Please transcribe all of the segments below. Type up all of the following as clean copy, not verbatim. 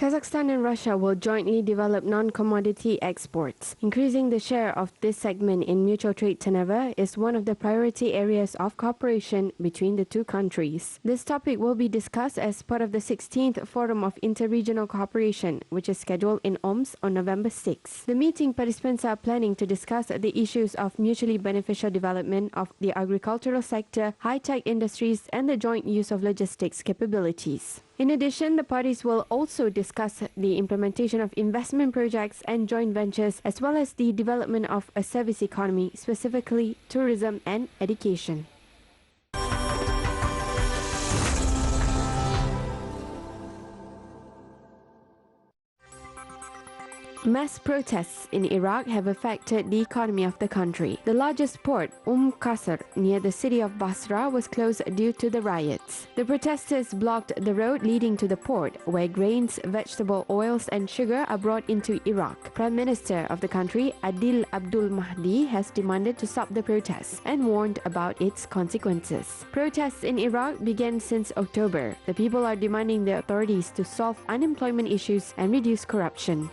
Kazakhstan and Russia will jointly develop non-commodity exports. Increasing the share of this segment in mutual trade turnover is one of the priority areas of cooperation between the two countries. This topic will be discussed as part of the 16th Forum of Interregional Cooperation, which is scheduled in Omsk on November 6. The meeting participants are planning to discuss the issues of mutually beneficial development of the agricultural sector, high-tech industries, and the joint use of logistics capabilities. In addition, the parties will also discuss the implementation of investment projects and joint ventures, as well as the development of a service economy, specifically tourism and education. Mass protests in Iraq have affected the economy of the country. The largest port, Qasr, near the city of Basra, was closed due to the riots. The protesters blocked the road leading to the port, where grains, vegetable oils and sugar are brought into Iraq. Prime Minister of the country, Adil Abdul Mahdi, has demanded to stop the protests and warned about its consequences. Protests in Iraq began since October. The people are demanding the authorities to solve unemployment issues and reduce corruption.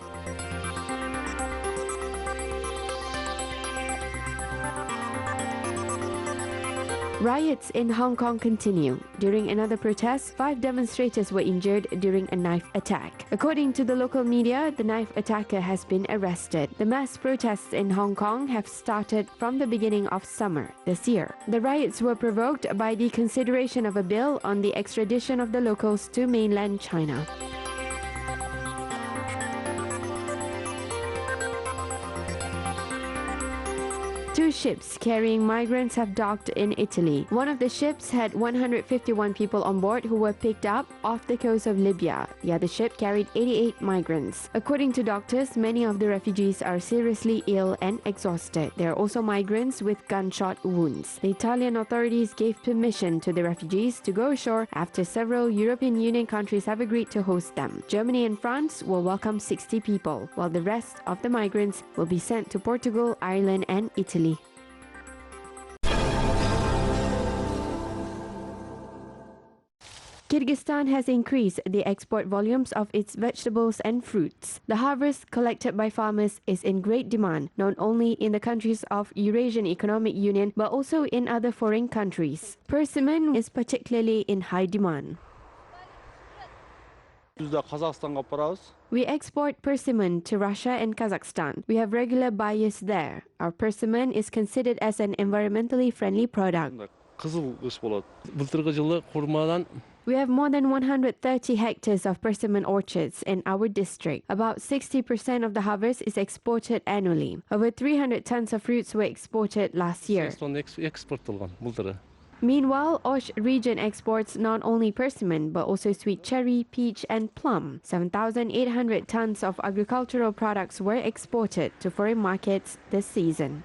Riots in Hong Kong continue. During another protest, 5 demonstrators were injured during a knife attack. According to the local media, the knife attacker has been arrested. The mass protests in Hong Kong have started from the beginning of summer this year. The riots were provoked by the consideration of a bill on the extradition of the locals to mainland China. Two ships carrying migrants have docked in Italy. One of the ships had 151 people on board who were picked up off the coast of Libya. The other ship carried 88 migrants. According to doctors, many of the refugees are seriously ill and exhausted. There are also migrants with gunshot wounds. The Italian authorities gave permission to the refugees to go ashore after several European Union countries have agreed to host them. Germany and France will welcome 60 people, while the rest of the migrants will be sent to Portugal, Ireland and Italy. Kyrgyzstan has increased the export volumes of its vegetables and fruits. The harvest collected by farmers is in great demand, not only in the countries of Eurasian Economic Union, but also in other foreign countries. Persimmon is particularly in high demand. We export persimmon to Russia and Kazakhstan. We have regular buyers there. Our persimmon is considered as an environmentally friendly product. We have more than 130 hectares of persimmon orchards in our district. About 60% of the harvest is exported annually. Over 300 tons of fruits were exported last year. Meanwhile, Osh region exports not only persimmon but also sweet cherry, peach and plum. 7,800 tons of agricultural products were exported to foreign markets this season.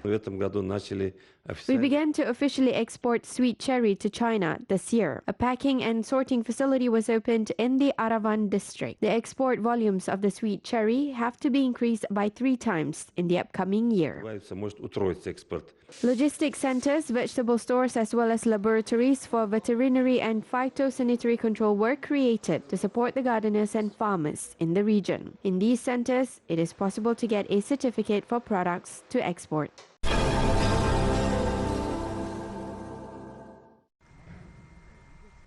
We began to officially export sweet cherry to China this year. A packing and sorting facility was opened in the Aravan district. The export volumes of the sweet cherry have to be increased by 3 times in the upcoming year. Logistics centers, vegetable stores as well as laboratories for veterinary and phytosanitary control were created to support the gardeners and farmers in the region. In these centers, it is possible to get a certificate for products to export.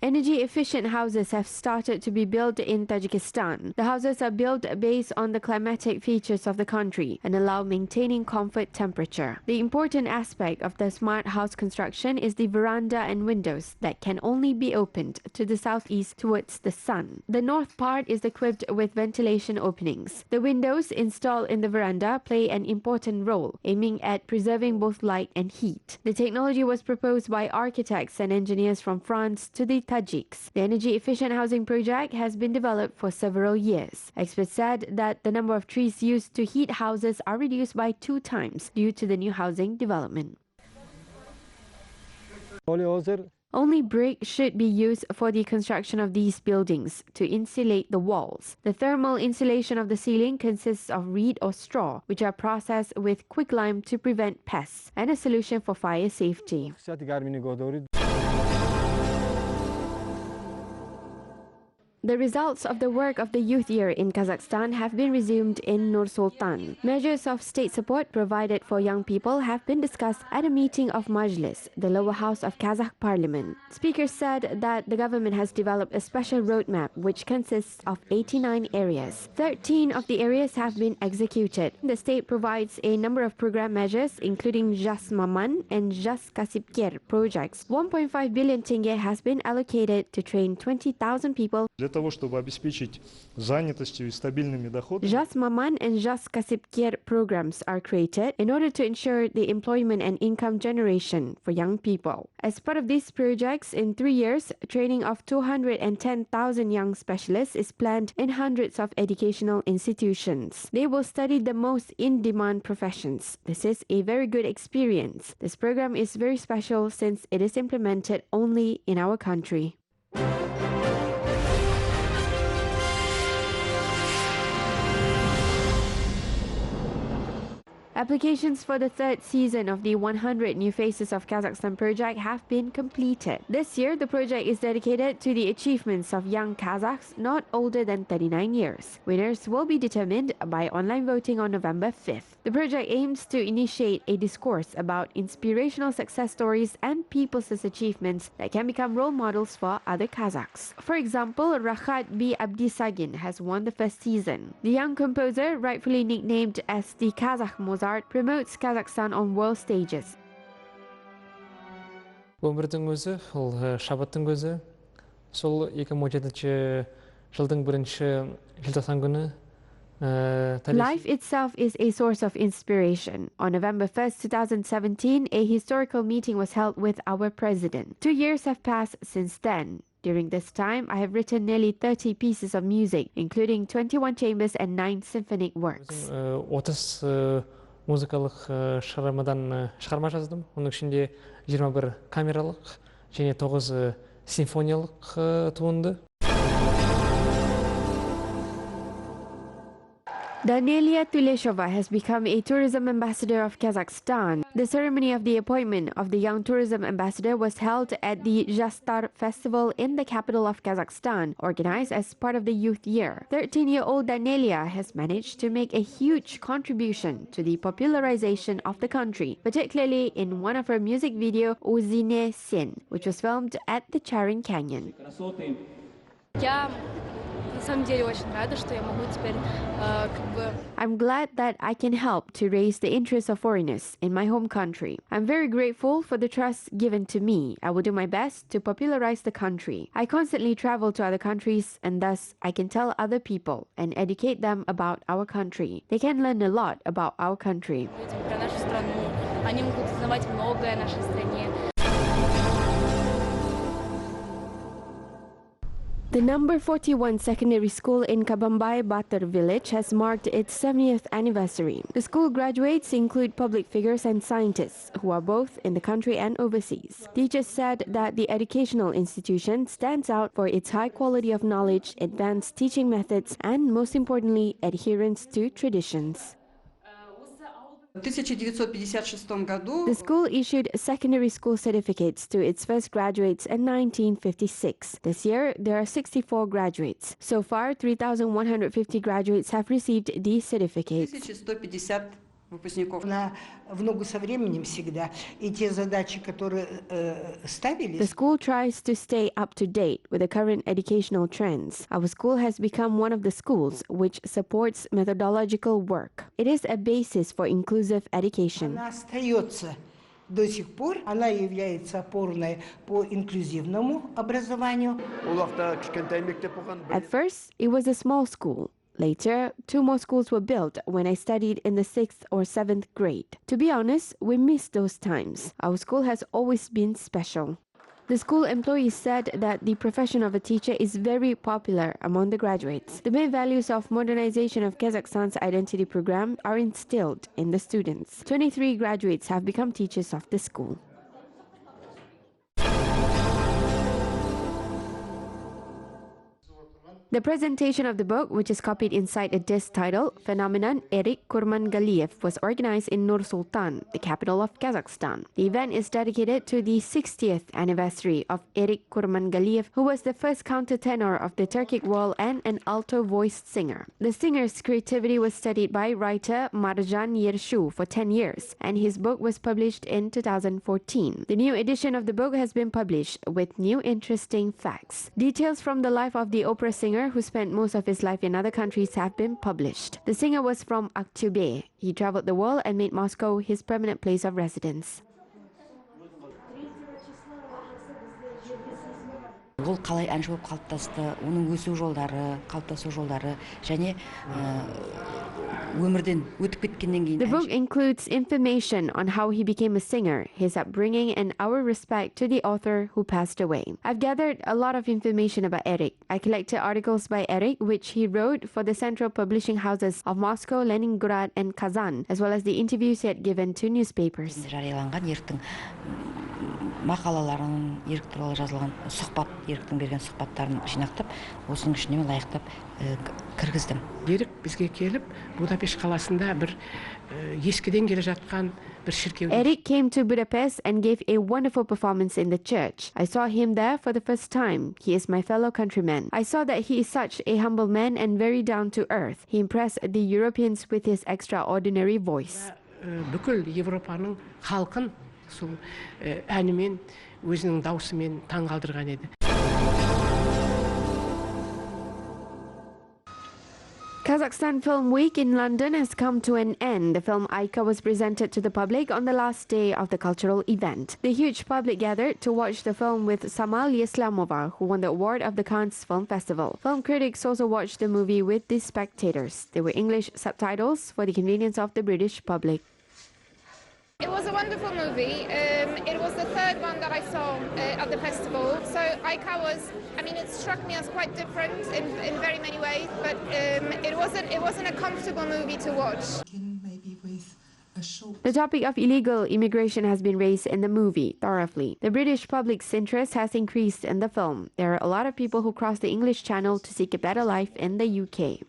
Energy-efficient houses have started to be built in Tajikistan. The houses are built based on the climatic features of the country and allow maintaining comfort temperature. The important aspect of the smart house construction is the veranda and windows that can only be opened to the southeast towards the sun. The north part is equipped with ventilation openings. The windows installed in the veranda play an important role, aiming at preserving both light and heat. The technology was proposed by architects and engineers from France to the Tajiks. The energy-efficient housing project has been developed for several years. Experts said that the number of trees used to heat houses are reduced by 2 times due to the new housing development. Only brick should be used for the construction of these buildings to insulate the walls. The thermal insulation of the ceiling consists of reed or straw, which are processed with quicklime to prevent pests, and a solution for fire safety. The results of the work of the Youth Year in Kazakhstan have been resumed in Nur-Sultan. Measures of state support provided for young people have been discussed at a meeting of Majlis, the lower house of Kazakh parliament. Speakers said that the government has developed a special roadmap which consists of 89 areas. 13 of the areas have been executed. The state provides a number of program measures including Jas Maman and Jas Kasipker projects. 1.5 billion tenge has been allocated to train 20,000 people. Для того, чтобы обеспечить занятостью и стабильными доходами. Jas Maman and Jas Kasipker programs are created in order to ensure the employment and income generation for young people. As part of these projects, in 3 years, training of 210,000 young specialists is planned in hundreds of educational institutions. They will study the most in-demand professions. This is a very good experience. This program is very special since it is implemented only in our country. Applications for the third season of the 100 New Faces of Kazakhstan project have been completed. This year, the project is dedicated to the achievements of young Kazakhs not older than 39 years. Winners will be determined by online voting on November 5th. The project aims to initiate a discourse about inspirational success stories and people's achievements that can become role models for other Kazakhs. For example, Rahat B. Abdisagin has won the first season. The young composer, rightfully nicknamed as the Kazakh Mozart, promotes Kazakhstan on world stages. Өмірдің өзі, ол шабыттың өзі. Сол 2017 жылдың 1 желтоқсан күні Life itself is a source of inspiration. On November 1st, 2017, a historical meeting was held with our president. 2 years have passed since then. During this time, I have written nearly 30 pieces of music, including 21 chambers and 9 symphonic works. 30 музыкалық шығарма жаздым. Оның ішінде 21 камералық және 9 симфониялық туынды. Daneliya Tuleshova has become a tourism ambassador of Kazakhstan. The ceremony of the appointment of the young tourism ambassador was held at the Jastar Festival in the capital of Kazakhstan, organized as part of the Youth Year. 13-year-old Daneliya has managed to make a huge contribution to the popularization of the country, particularly in one of her music video, Uzine Sin, which was filmed at the Charin Canyon. I'm glad that I can help to raise the interests of foreigners in my home country. I'm very grateful for the trust given to me. I will do my best to popularize the country. I constantly travel to other countries and thus I can tell other people and educate them about our country. They can learn a lot about our country. The number 41 secondary school in Kabambai Batar village has marked its 70th anniversary. The school graduates include public figures and scientists who are both in the country and overseas. Teachers said that the educational institution stands out for its high quality of knowledge, advanced teaching methods, and most importantly, adherence to traditions. В 1956 году The school issued secondary school certificates to its first graduates in 1956. This year, there are 64 graduates. So far, 3,150 graduates have received these certificates. 1150 выпускников. В ногу со временем всегда. И те задачи, которые ставились. The school tries to stay up to date with the current educational trends. Our school has become one of the schools which supports methodological work. It is a basis for inclusive education. Она остается до сих пор. Она является опорной по инклюзивному образованию. At first, it was a small school. Later, 2 more schools were built when I studied in the 6th or 7th grade. To be honest, we miss those times. Our school has always been special. The school employees said that the profession of a teacher is very popular among the graduates. The main values of modernization of Kazakhstan's identity program are instilled in the students. 23 graduates have become teachers of the school. The presentation of the book, which is copied inside a disc titled Phenomenon Erik Kurmangaliev, was organized in Nur Sultan, the capital of Kazakhstan. The event is dedicated to the 60th anniversary of Erik Kurmangaliev, who was the first countertenor of the Turkic world and an alto-voiced singer. The singer's creativity was studied by writer Marjan Yershu for 10 years, and his book was published in 2014. The new edition of the book has been published with new interesting facts. Details from the life of the opera singer, who spent most of his life in other countries, have been published. The singer was from Aktobe. He traveled the world and made Moscow his permanent place of residence. Ол қалай әнші болып қалыптасты, оның өсу жолдары, қалыптасу жолдары және өмірден өтіп кеткеннен кейін. The book includes information on how he became a singer, his upbringing, and our respect to the author who passed away. I've gathered a lot of information about Erik. I collected articles by Erik, which he wrote for the central publishing houses of Moscow, Leningrad, and Kazan, as well as the interviews he had given to newspapers. Жарияланған Ериктің мақалаларын, Ерик туралы жазылған сұхбат, Ериктің берген сұхбаттарын жинақтап, осының ішіне лайықтап кіргіздім. Ерик бізге келіп, Будапешт қаласында бір ескіден келе жатқан бір шіркеу. Erik came to Budapest and gave a wonderful performance in the church. I saw him there for the first time. He is my fellow countryman. I saw that he is such a humble man and very down to earth. He impressed the Europeans with his extraordinary voice. Бүкіл Европаның халқын сол әнімен, өзінің даусымен таңғалдырған еді. Kazakhstan Film Week in London has come to an end. The film Aika was presented to the public on the last day of the cultural event. The huge public gathered to watch the film with Samal Yeslamova, who won the award of the Cannes Film Festival. Film critics also watched the movie with the spectators. There were English subtitles for the convenience of the British public. It was a wonderful movie. It was the third one that I saw at the festival. So Aika was, it struck me as quite different in very many ways, but it wasn't a comfortable movie to watch. The topic of illegal immigration has been raised in the movie thoroughly. The British public's interest has increased in the film. There are a lot of people who cross the English Channel to seek a better life in the UK.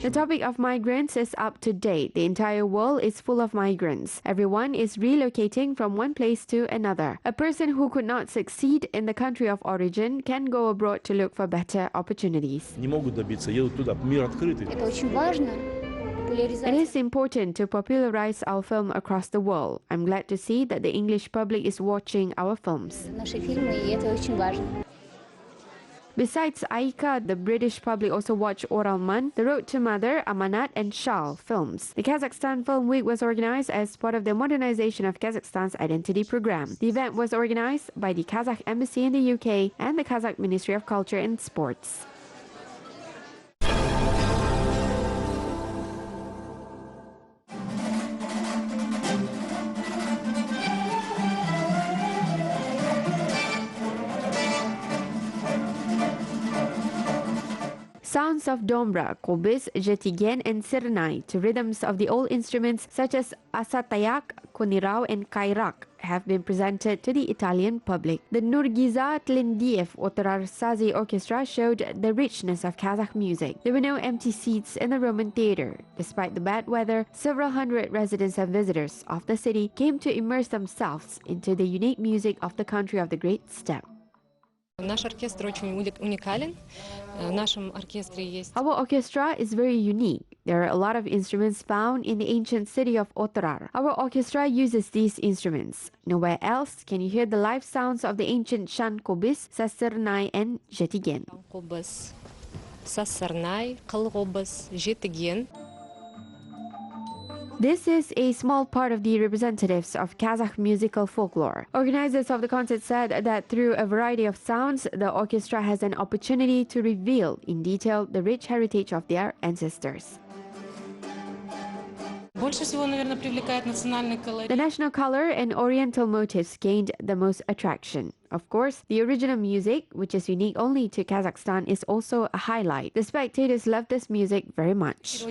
The topic of migrants is up to date. The entire world is full of migrants. Everyone is relocating from one place to another. A person who could not succeed in the country of origin can go abroad to look for better opportunities. It is important to popularize our film across the world. I'm glad to see that the English public is watching our films. Besides Aika, the British public also watched Oralman, The Road to Mother, Amanat, and Shal films. The Kazakhstan Film Week was organized as part of the modernization of Kazakhstan's identity program. The event was organized by the Kazakh Embassy in the UK and the Kazakh Ministry of Culture and Sports. Sounds of Dombra, Kobis, Jetigen, and Sirnai to rhythms of the old instruments such as Asatayak, Konirao, and Kairak have been presented to the Italian public. The Nurgiza Tlendiev Otarar Sazi Orchestra showed the richness of Kazakh music. There were no empty seats in the Roman theatre. Despite the bad weather, several hundred residents and visitors of the city came to immerse themselves into the unique music of the country of the Great Steppe. Our orchestra is very unique. There are a lot of instruments found in the ancient city of Otrar. Our orchestra uses these instruments. Nowhere else can you hear the live sounds of the ancient Shan Kobis, Sasernai, and Jetigen. This is a small part of the representatives of Kazakh musical folklore. Organizers of the concert said that through a variety of sounds, the orchestra has an opportunity to reveal in detail the rich heritage of their ancestors. The national color and oriental motifs gained the most attraction. Of course, the original music, which is unique only to Kazakhstan, is also a highlight. The spectators love this music very much.